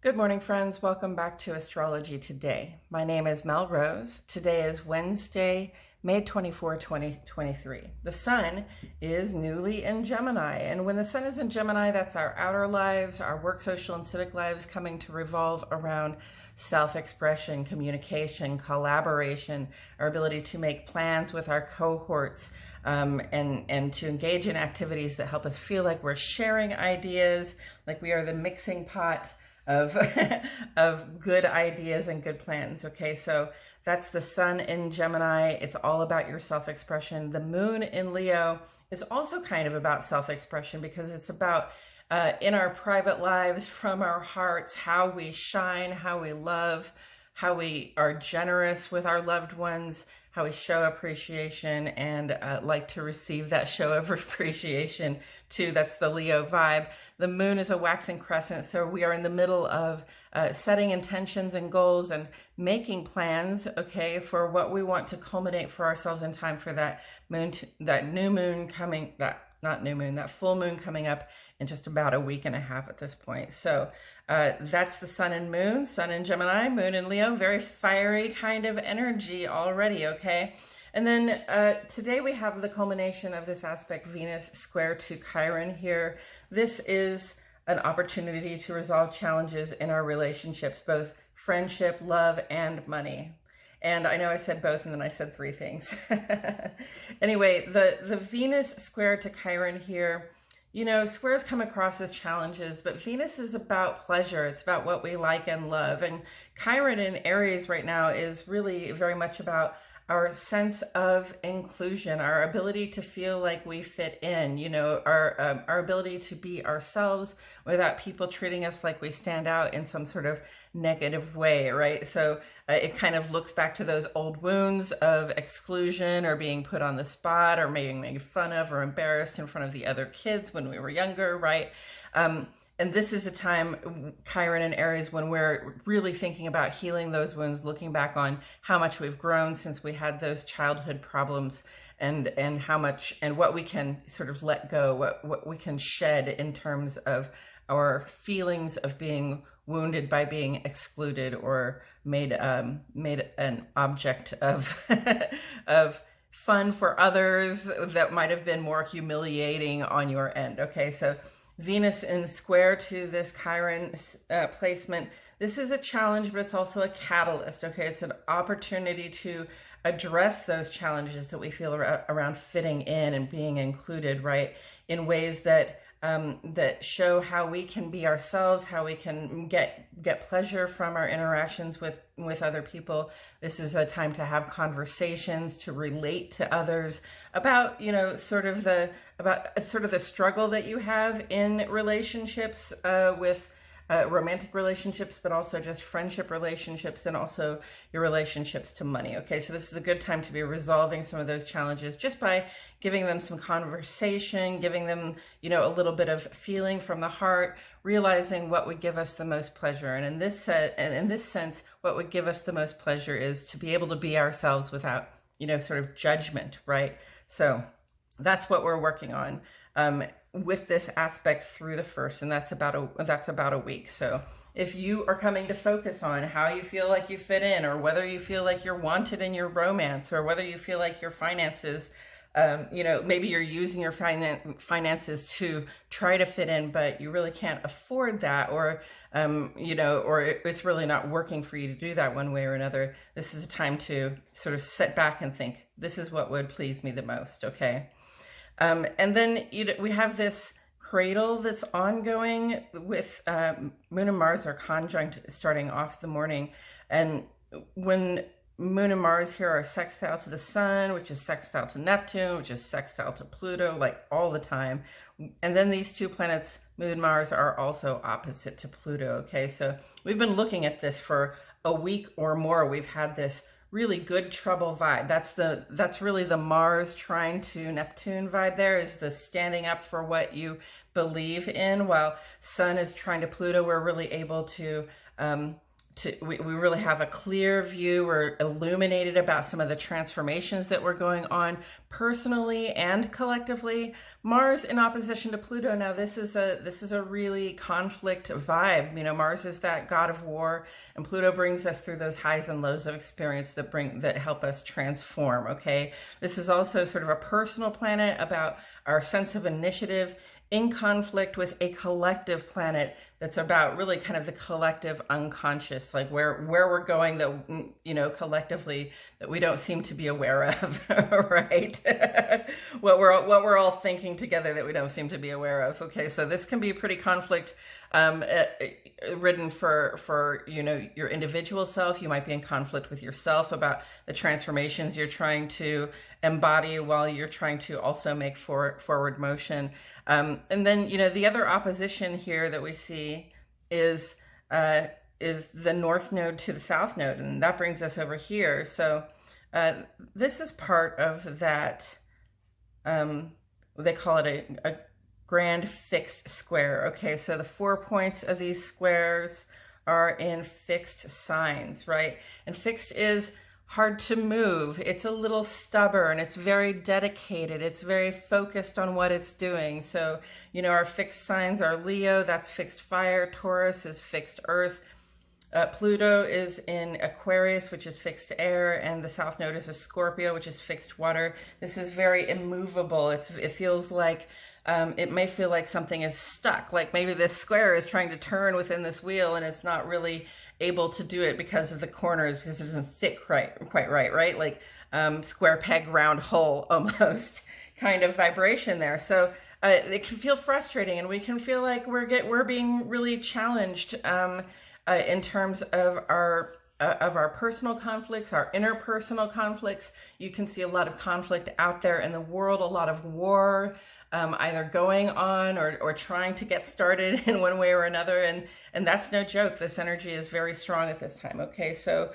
Good morning, friends. Welcome back to Astrology Today. My name is Mel Rose. Today is Wednesday, May 24, 2023. The sun is newly in Gemini. And when the sun is in Gemini, that's our outer lives, our work, social, and civic lives coming to revolve around self-expression, communication, collaboration, our ability to make plans with our cohorts, and to engage in activities that help us feel like we're sharing ideas, like we are the mixing pot of of good ideas and good plans. Okay, so that's the sun in Gemini. It's all about your self-expression. The moon in Leo is also kind of about self-expression because it's about in our private lives, from our hearts, how we shine, how we love, how we are generous with our loved ones, how we show appreciation and like to receive that show of appreciation too. That's the Leo vibe. The moon is a waxing crescent, so we are in the middle of setting intentions and goals and making plans, okay, for what we want to culminate for ourselves in time for that moon, that full moon coming up in just about a week and a half at this point. So that's the sun and moon, sun in Gemini, moon in Leo, very fiery kind of energy already, okay? And then today we have the culmination of this aspect, Venus square to Chiron here. This is an opportunity to resolve challenges in our relationships, both friendship, love, and money. And I know I said both and then I said three things. Anyway, the Venus square to Chiron here, you know, squares come across as challenges, but Venus is about pleasure. It's about what we like and love. And Chiron in Aries right now is really very much about our sense of inclusion, our ability to feel like we fit in, you know, our ability to be ourselves without people treating us like we stand out in some sort of negative way, right? So it kind of looks back to those old wounds of exclusion or being put on the spot or being made fun of or embarrassed in front of the other kids when we were younger, right? And this is a time, Chiron and Aries, when we're really thinking about healing those wounds, looking back on how much we've grown since we had those childhood problems and how much and what we can sort of let go, what we can shed in terms of our feelings of being wounded by being excluded or made an object of of fun for others that might have been more humiliating on your end. Okay, so Venus in square to this Chiron placement. This is a challenge, but it's also a catalyst. Okay, it's an opportunity to address those challenges that we feel around fitting in and being included, right? In ways that that show how we can be ourselves, how we can get pleasure from our interactions with other people. This is a time to have conversations, to relate to others about, you know, sort of the struggle that you have in relationships with romantic relationships, but also just friendship relationships and also your relationships to money. Okay, so this is a good time to be resolving some of those challenges just by giving them some conversation, giving them, you know, a little bit of feeling from the heart, realizing what would give us the most pleasure. And in this sense, what would give us the most pleasure is to be able to be ourselves without, you know, sort of judgment, right? So that's what we're working on with this aspect through the first, and that's about a week. So if you are coming to focus on how you feel like you fit in, or whether you feel like you're wanted in your romance, or whether you feel like your finances, you know, maybe you're using your finances to try to fit in, but you really can't afford that, or you know, or it's really not working for you to do that one way or another. This is a time to sort of sit back and think, this is what would please me the most. Okay. And then we have this cradle that's ongoing with Moon and Mars are conjunct starting off the morning. And when Moon and Mars here are sextile to the Sun, which is sextile to Neptune, which is sextile to Pluto, like all the time. And then these two planets, Moon and Mars, are also opposite to Pluto. Okay, so we've been looking at this for a week or more. We've had this really good trouble vibe. That's really the Mars trine to Neptune vibe. There is the standing up for what you believe in, while Sun is trine to Pluto. We're really able to we really have a clear view. We're illuminated about some of the transformations that were going on personally and collectively. Mars in opposition to Pluto. Now this is a really conflict vibe. You know, Mars is that god of war, and Pluto brings us through those highs and lows of experience that help us transform. Okay, this is also sort of a personal planet about our sense of initiative, in conflict with a collective planet that's about really kind of the collective unconscious, like where we're going that, you know, collectively that we don't seem to be aware of, right? what we're all thinking together that we don't seem to be aware of. Okay, so this can be pretty conflict ridden for you know, your individual self. You might be in conflict with yourself about the transformations you're trying to embody while you're trying to also make forward motion. And then, you know, the other opposition here that we see is the north node to the south node, and that brings us over here. So this is part of that, they call it a grand fixed square. Okay, so the 4 points of these squares are in fixed signs, right? And fixed is hard to move. It's a little stubborn. It's very dedicated. It's very focused on what it's doing. So, you know, our fixed signs are Leo, that's fixed fire. Taurus is fixed earth. Pluto is in Aquarius, which is fixed air, and the south node is a Scorpio, which is fixed water. This is very immovable. It feels like it may feel like something is stuck, like maybe this square is trying to turn within this wheel and it's not really able to do it because of the corners, because it doesn't fit quite right? Like square peg, round hole almost kind of vibration there. So it can feel frustrating, and we can feel like we're being really challenged in terms of our personal conflicts, our interpersonal conflicts. You can see a lot of conflict out there in the world, a lot of war, either going on or trying to get started in one way or another. And that's no joke. This energy is very strong at this time. Okay, so,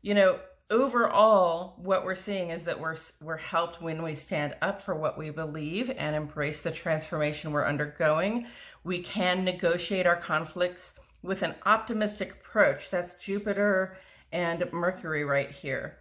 you know, overall, what we're seeing is that we're helped when we stand up for what we believe and embrace the transformation we're undergoing. We can negotiate our conflicts with an optimistic approach. That's Jupiter and Mercury right here,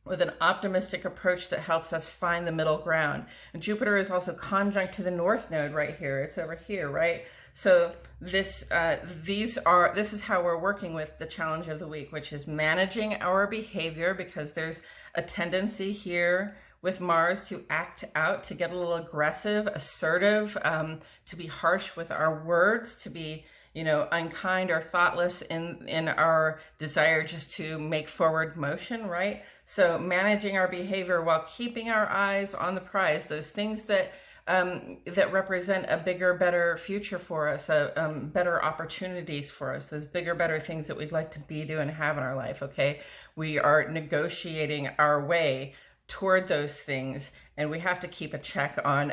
with an optimistic approach that helps us find the middle ground. And Jupiter is also conjunct to the north node right here. It's over here, right? So this is how we're working with the challenge of the week, which is managing our behavior, because there's a tendency here with Mars to act out, to get a little aggressive, assertive, to be harsh with our words, to be, you know, unkind or thoughtless in our desire just to make forward motion, right? So managing our behavior while keeping our eyes on the prize, those things that represent a bigger, better future for us, better opportunities for us, those bigger, better things that we'd like to be, do, and have in our life, okay? We are negotiating our way toward those things, and we have to keep a check on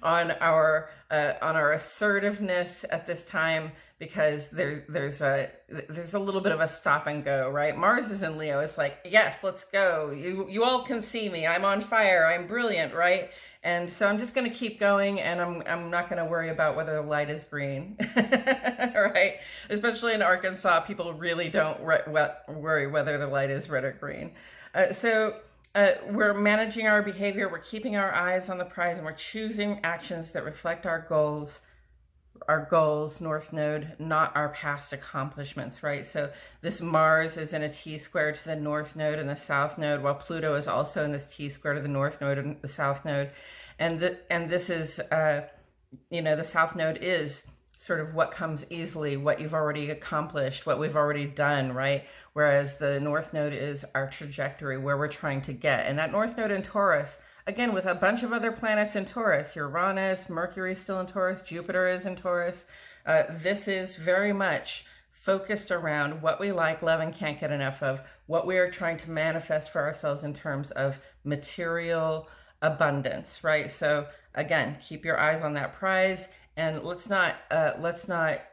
on our assertiveness at this time, because there's a little bit of a stop and go, right? Mars is in Leo. It's like, yes, let's go. You all can see me. I'm on fire. I'm brilliant, right? And so I'm just going to keep going, and I'm not going to worry about whether the light is green, right? Especially in Arkansas, people really don't worry whether the light is red or green. We're managing our behavior, we're keeping our eyes on the prize, and we're choosing actions that reflect our goals, North Node, not our past accomplishments, right? So this Mars is in a T-square to the North Node and the South Node, while Pluto is also in this T-square to the North Node and the South Node. And this is, you know, the South Node is sort of what comes easily, what you've already accomplished, what we've already done, right? Whereas the North Node is our trajectory, where we're trying to get. And that North Node in Taurus, again, with a bunch of other planets in Taurus, Uranus, Mercury is still in Taurus, Jupiter is in Taurus. This is very much focused around what we like, love, and can't get enough of, what we are trying to manifest for ourselves in terms of material abundance, right? So again, keep your eyes on that prize. And let's not,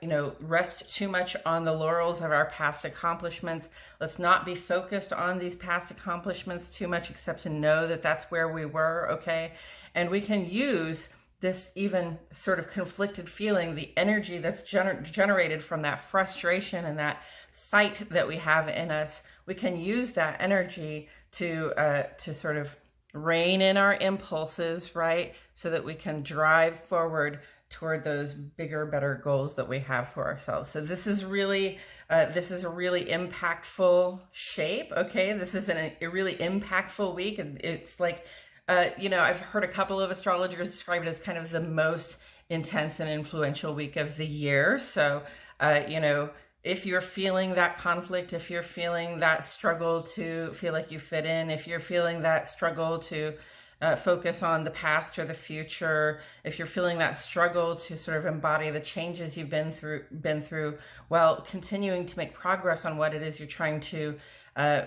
you know, rest too much on the laurels of our past accomplishments. Let's not be focused on these past accomplishments too much, except to know that that's where we were, okay? And we can use this even sort of conflicted feeling, the energy that's generated from that frustration and that fight that we have in us, we can use that energy to sort of rein in our impulses, right? So that we can drive forward toward those bigger, better goals that we have for ourselves. So this is really, this is a really impactful shape, okay? This is a really impactful week. And it's like, you know, I've heard a couple of astrologers describe it as kind of the most intense and influential week of the year. So, you know, if you're feeling that conflict, if you're feeling that struggle to feel like you fit in, if you're feeling that struggle to focus on the past or the future, if you're feeling that struggle to sort of embody the changes you've been through, while continuing to make progress on what it is you're trying to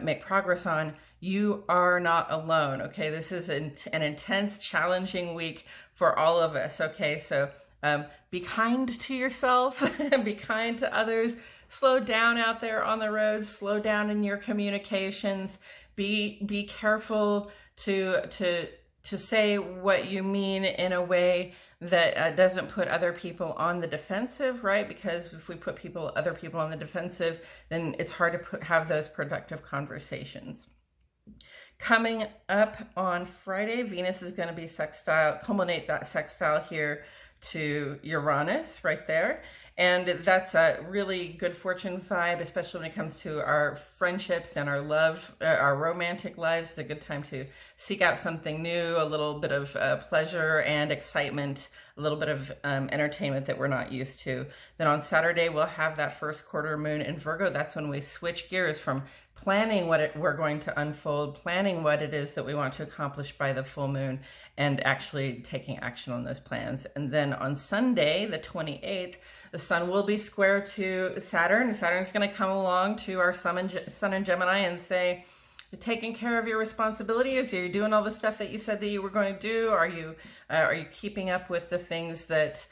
make progress on, you are not alone, okay? This is an intense, challenging week for all of us, okay? So be kind to yourself, be kind to others, slow down out there on the road, slow down in your communications, be careful to say what you mean in a way that doesn't put other people on the defensive, right? Because if we put other people on the defensive, then it's hard to have those productive conversations. Coming up on Friday, Venus is going to be culminate that sextile here to Uranus right there. And that's a really good fortune vibe, especially when it comes to our friendships and our love, our romantic lives. It's a good time to seek out something new, a little bit of pleasure and excitement, a little bit of entertainment that we're not used to. Then on Saturday, we'll have that first quarter moon in Virgo. That's when we switch gears from planning we're going to unfold, planning what it is that we want to accomplish by the full moon, and actually taking action on those plans. And then on Sunday, the 28th, the sun will be square to Saturn. Saturn's going to come along to our sun in Gemini and say, you're taking care of your responsibilities? Are you doing all the stuff that you said that you were going to do? Are you keeping up with the things that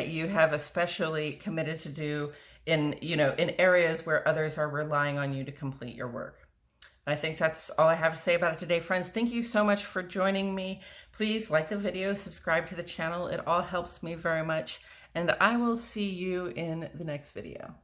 you have especially committed to do in areas where others are relying on you to complete your work? I think that's all I have to say about it today, friends. Thank you so much for joining me. Please like the video, subscribe to the channel. It all helps me very much. And I will see you in the next video.